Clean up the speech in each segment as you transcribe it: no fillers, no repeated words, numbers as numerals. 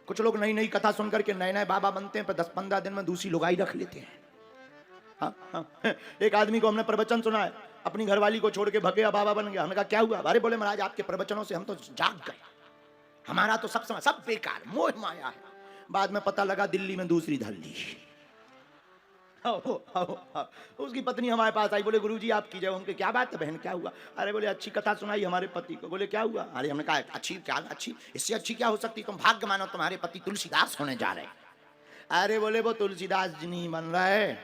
कुछ लोग नई नई कथा सुन करके नए नए बाबा बनते हैं, पर 10-15 दिन में दूसरी लुगाई रख लेते हैं। हाँ, हाँ। एक आदमी को हमने प्रवचन सुना है, अपनी घरवाली को छोड़ के भगेया बाबा बन गया। हमने कहा क्या हुआ? अरे बोले महाराज आपके प्रवचनों से हम तो जाग गए, हमारा तो सब समय सब बेकार मोह माया है। बाद में पता लगा दिल्ली में दूसरी धर ली। उसकी पत्नी हमारे पास आई, बोले गुरुजी आप कीजिए। उनके क्या बात है बहन, क्या हुआ? अरे बोले अच्छी कथा सुनाई हमारे पति को। बोले क्या हुआ? अरे हमने कहा अच्छी क्या, अच्छी इससे अच्छी क्या हो सकती, तुम भाग्य मानो तुम्हारे पति तुलसीदास होने जा रहे। अरे बोले वो तुलसीदास जी नहीं बन रहा है।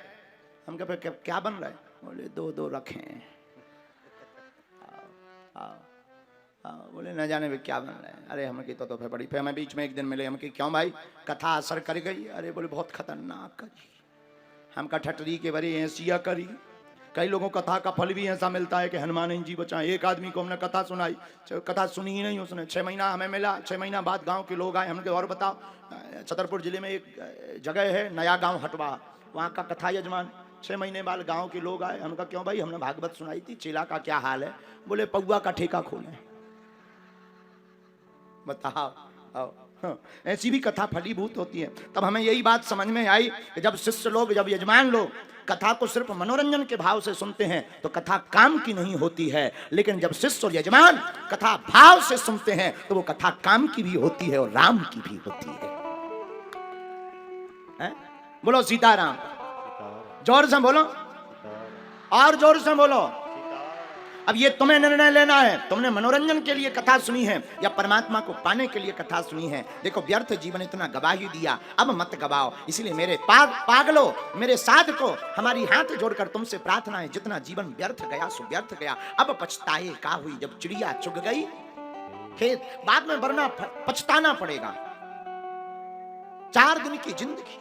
हम कहे क्या बन रहा है? बोले दो रखे। बोले न जाने वे क्या बन रहे हैं। अरे हम की तो फिर बड़ी, फिर हमें बीच में एक दिन मिले, हम की क्यों भाई कथा असर कर गई? अरे बोले बहुत खतरनाक करी। हम का ठटरी के बड़े ऐसिया करी। कई लोगों को कथा का फल भी ऐसा मिलता है कि हनुमान जी बचाएं। एक आदमी को हमने कथा सुनाई, कथा सुनी ही नहीं उसने। 6 महीना हमें मिला, 6 महीना बाद गांव के लोग आए। हमने और बताओ, छतरपुर जिले में एक जगह है नया गांव हटवा, वहाँ का कथा यजमान। 6 महीने बाद गांव के लोग आए। हमने कहा क्यों भाई? हमने भागवत सुनाई थी, चेला का क्या हाल है? बोले पौआ का ठेका खोले। बताओ आओ। ऐसी भी कथा फलीभूत होती है। तब हमें यही बात समझ में आई कि जब शिष्य लोग, जब यजमान लोग कथा को सिर्फ मनोरंजन के भाव से सुनते हैं तो कथा काम की नहीं होती है, लेकिन जब शिष्य और यजमान कथा भाव से सुनते हैं तो वो कथा काम की भी होती है और राम की भी होती है। बोलो सीताराम, जोर से बोलो और जोर से बोलो। अब ये तुम्हें निर्णय लेना है, तुमने मनोरंजन के लिए कथा सुनी है या परमात्मा को पाने के लिए कथा सुनी है। देखो व्यर्थ जीवन इतना गवाही दिया, अब मत गवाओ। इसलिए मेरे पागलो, मेरे साधको, हमारी हाथ जोड़कर तुमसे प्रार्थना है, जितना जीवन व्यर्थ गया सो व्यर्थ गया। अब पछताए का हुई, जब चिड़िया चुग गई खेत, बाद में वरना पछताना पड़ेगा। 4 दिन की जिंदगी,